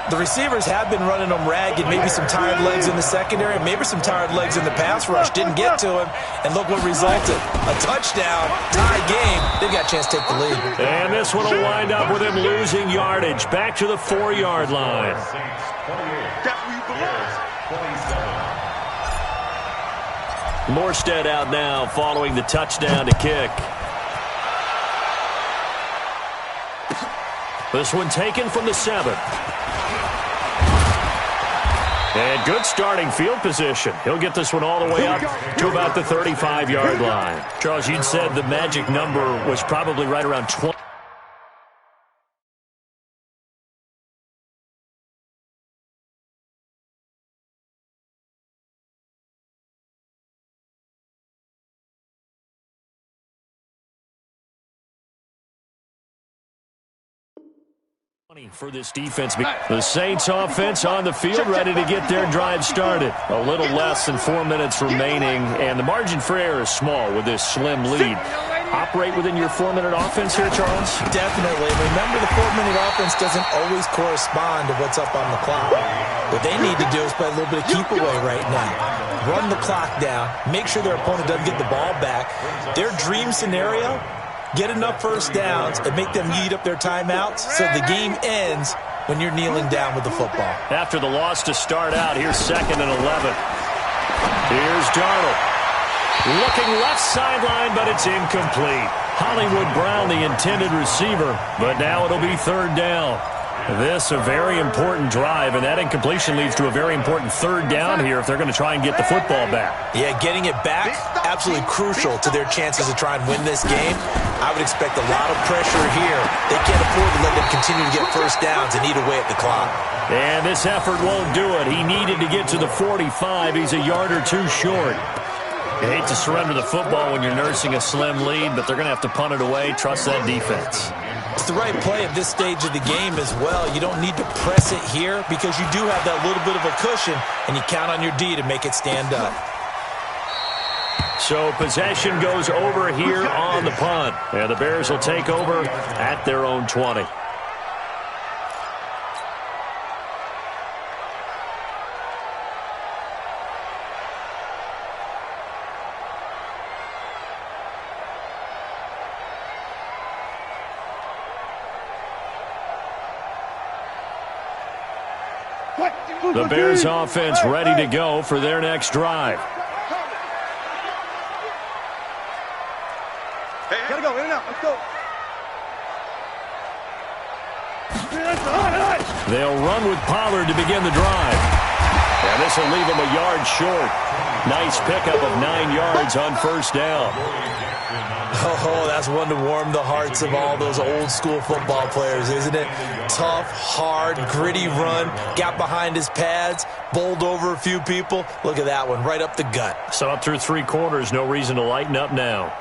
The receivers have been running them ragged, maybe some tired legs in the secondary, maybe some tired legs in the pass rush. Didn't get to him, and look what resulted. A touchdown, tie game. They've got a chance to take the lead. And this one will wind up with him losing yardage. Back to the 4-yard line. That's where you belong. Morstead out now following the touchdown to kick. This one taken from the 7. And good starting field position. He'll get this one all the way up to about the 35-yard line. Charles, you'd said the magic number was probably right around 20. For this defense. The Saints offense on the field, ready to get their drive started. A little less than 4 minutes remaining, and the margin for error is small with this slim lead. Operate within your 4-minute offense here, Charles? Definitely. Remember, the 4-minute offense doesn't always correspond to what's up on the clock. What they need to do is play a little bit of keep away right now. Run the clock down. Make sure their opponent doesn't get the ball back. Their dream scenario, get enough first downs and make them eat up their timeouts so the game ends when you're kneeling down with the football. After the loss to start out, here's 2nd and 11. Here's Darnold. Looking left sideline, but it's incomplete. Hollywood Brown, the intended receiver, but now it'll be 3rd down. This a very important drive, and that incompletion leads to a very important 3rd down here if they're going to try and get the football back. Yeah, getting it back, absolutely crucial to their chances to try and win this game. I would expect a lot of pressure here. They can't afford to let them continue to get first downs and eat away at the clock. And this effort won't do it. He needed to get to the 45. He's a yard or two short. You hate to surrender the football when you're nursing a slim lead, but they're going to have to punt it away. Trust that defense. It's the right play at this stage of the game as well. You don't need to press it here because you do have that little bit of a cushion, and you count on your D to make it stand up. So possession goes over here on the punt. And the Bears will take over at their own 20. The Bears offense ready to go for their next drive. Hey, gotta go, in and out, let's go. They'll run with Pollard to begin the drive. And this will leave them a yard short. Nice pickup of 9 yards on 1st down. Oh, that's one to warm the hearts of all those old school football players, isn't it? Tough, hard, gritty run, got behind his pads, bowled over a few people. Look at that one, right up the gut. So up through 3 quarters, no reason to lighten up now.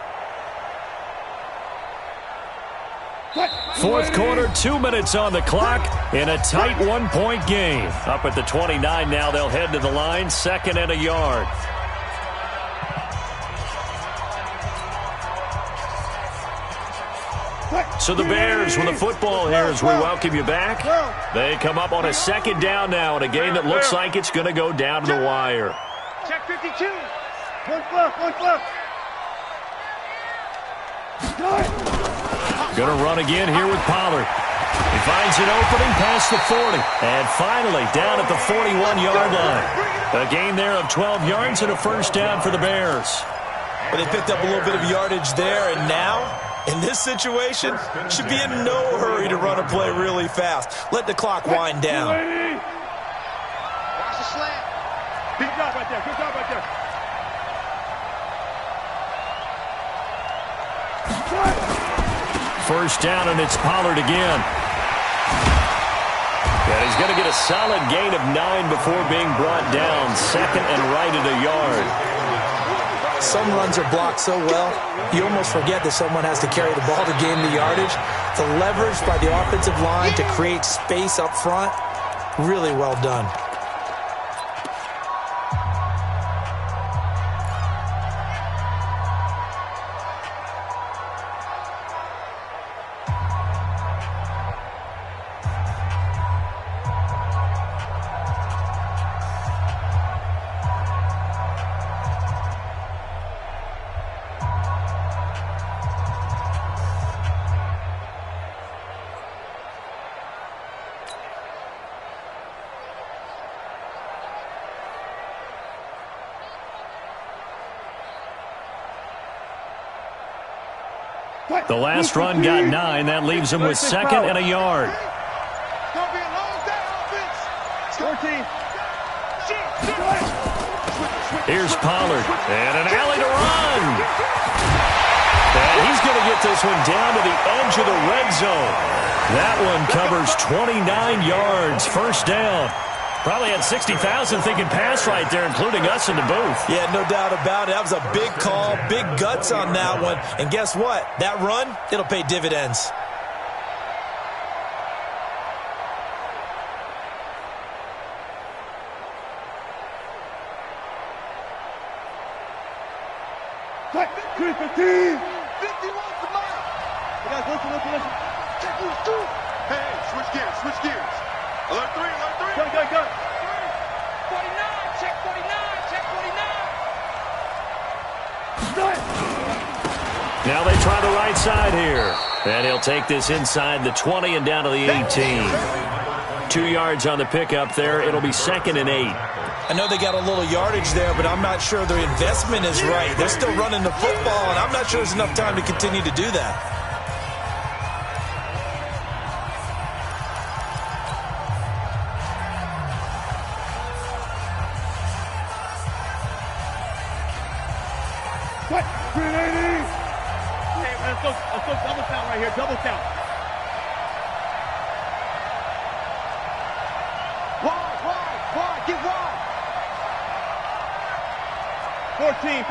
4th quarter, 2 minutes on the clock in a tight 1-point game. Up at the 29 now, they'll head to the line, 2nd and a yard. So the Bears with the football here as we welcome you back. They come up on a second down now in a game that looks like it's going to go down to the wire. Check 52. One fluff. Going to run again here with Pollard. He finds an opening past the 40. And finally down at the 41-yard line. A gain there of 12 yards and a first down for the Bears. But they picked up a little bit of yardage there, and now, in this situation, should be in no hurry to run a play really fast. Let the clock wind down. Watch the slant. Good job right there. First down, and it's Pollard again. And he's going to get a solid gain of 9 before being brought down. Second and right at a yard. Some runs are blocked so well, you almost forget that someone has to carry the ball to gain the yardage. The leverage by the offensive line to create space up front, really well done. The last run got 9. That leaves him with second and a yard. Don't be a long day, offense. 14. Here's Pollard. And an alley to run. And he's going to get this one down to the edge of the red zone. That one covers 29 yards. First down. Probably had 60,000 thinking pass right there, including us in the booth. Yeah, no doubt about it. That was a big call, big guts on that one. And guess what? That run, it'll pay dividends. Check 315. 51 to mile. Guys, listen. Check who's two. Hey, switch gears. Alert 3. Go. 49, check 49. Now they try the right side here. And he'll take this inside the 20 and down to the 18. 2 yards on the pickup there. It'll be second and 8. I know they got a little yardage there, but I'm not sure their investment is right. They're still running the football, and I'm not sure there's enough time to continue to do that. What? 380. Hey, let's go double count right here. Double count. Wide. Get wide. 14.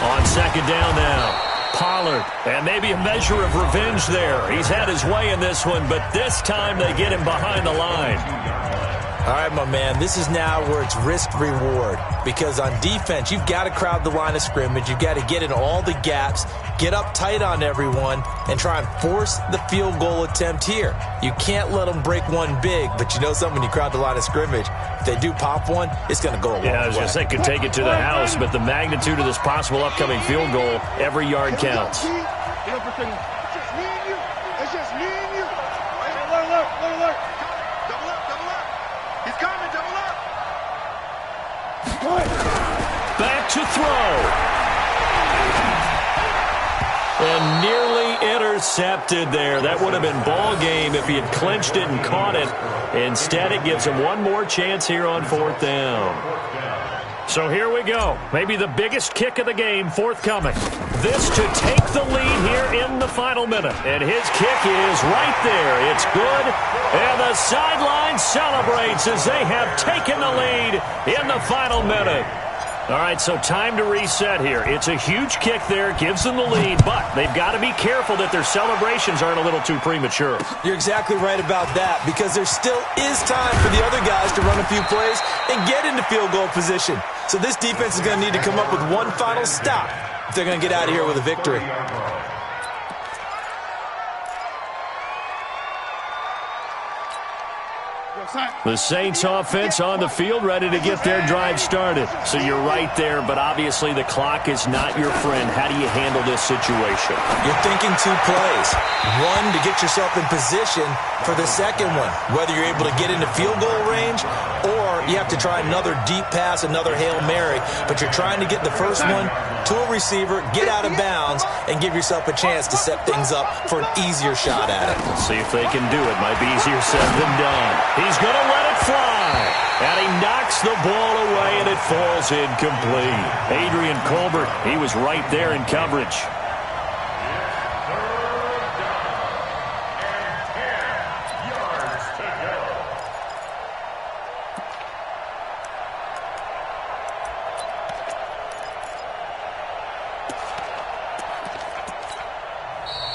On second down now. Pollard. And maybe a measure of revenge there. He's had his way in this one, but this time they get him behind the line. All right, my man, this is now where it's risk-reward. Because on defense, you've got to crowd the line of scrimmage. You've got to get in all the gaps, get up tight on everyone, and try and force the field goal attempt here. You can't let them break one big, but you know something, when you crowd the line of scrimmage, if they do pop one, it's going to go a long way. Yeah, I was going to say, could take it to the house, but the magnitude of this possible upcoming field goal, every yard counts. It's just me and you. Alert. Double up. He's coming, double up. Back to throw. And nearly intercepted there. That would have been ball game if he had clinched it and caught it. Instead, it gives him one more chance here on fourth down. So here we go. Maybe the biggest kick of the game forthcoming. This to take the lead here in the final minute. And his kick is right there. It's good. And the sideline celebrates as they have taken the lead in the final minute. All right, so time to reset here. It's a huge kick there, gives them the lead, but they've got to be careful that their celebrations aren't a little too premature. You're exactly right about that, because there still is time for the other guys to run a few plays and get into field goal position. So this defense is going to need to come up with one final stop if they're going to get out of here with a victory. The Saints offense on the field, ready to get their drive started. So you're right there, but obviously the clock is not your friend. How do you handle this situation? You're thinking two plays. One, to get yourself in position for the second one, whether you're able to get into field goal range or you have to try another deep pass, another Hail Mary, but you're trying to get the first one to a receiver, get out of bounds, and give yourself a chance to set things up for an easier shot at it. Let's see if they can do it. Might be easier said than done. He's going to let it fly. And he knocks the ball away, and it falls incomplete. Adrian Colbert, he was right there in coverage.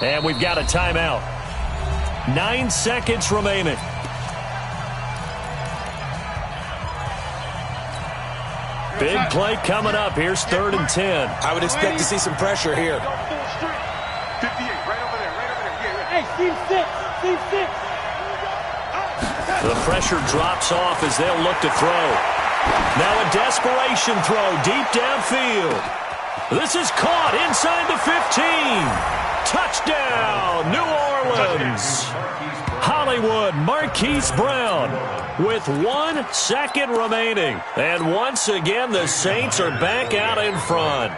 And we've got a timeout. 9 seconds remaining. Big play coming up. Here's 3rd and 10. I would expect to see some pressure here. 58, right over there, Hey, Steve 6, Steve 6. The pressure drops off as they'll look to throw. Now a desperation throw deep downfield. This is caught inside the 15. Touchdown, New Orleans. Hollywood Marquise Brown with 1 second remaining. And once again, the Saints are back out in front.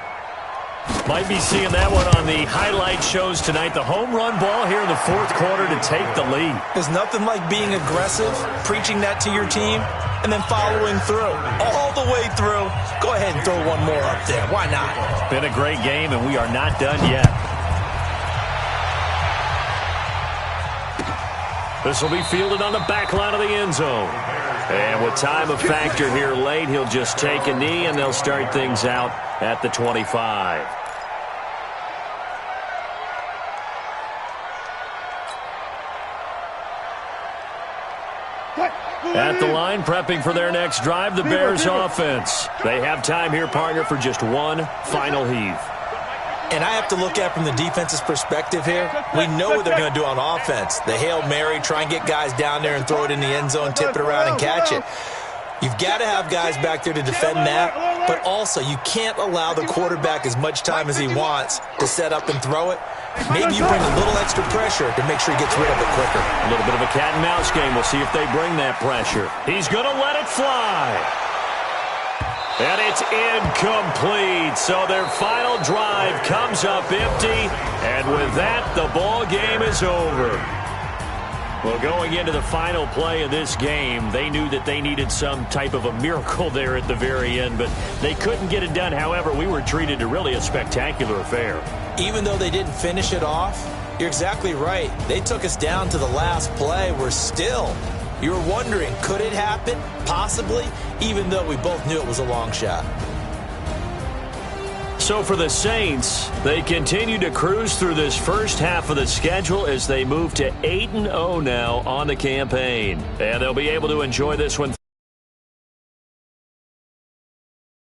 Might be seeing that one on the highlight shows tonight. The home run ball here in the 4th quarter to take the lead. There's nothing like being aggressive, preaching that to your team, and then following through. All the way through. Go ahead and throw one more up there. Why not? Been a great game, and we are not done yet. This will be fielded on the back line of the end zone. And with time of factor here late, he'll just take a knee, and they'll start things out at the 25. At the line, prepping for their next drive, the Bears offense. They have time here, partner, for just one final heave. And I have to look at it from the defense's perspective here. We know what they're going to do on offense. The Hail Mary, try and get guys down there and throw it in the end zone, tip it around and catch it. You've got to have guys back there to defend that, but also you can't allow the quarterback as much time as he wants to set up and throw it. Maybe you bring a little extra pressure to make sure he gets rid of it quicker. A little bit of a cat and mouse game. We'll see if they bring that pressure. He's going to let it fly. And it's incomplete. So their final drive comes up empty. And with that, the ball game is over. Well, going into the final play of this game, they knew that they needed some type of a miracle there at the very end, but they couldn't get it done. However, we were treated to really a spectacular affair. Even though they didn't finish it off, you're exactly right. They took us down to the last play. We're still, you were wondering, could it happen? Possibly, even though we both knew it was a long shot. So for the Saints, they continue to cruise through this first half of the schedule as they move to 8-0 now on the campaign. And they'll be able to enjoy this one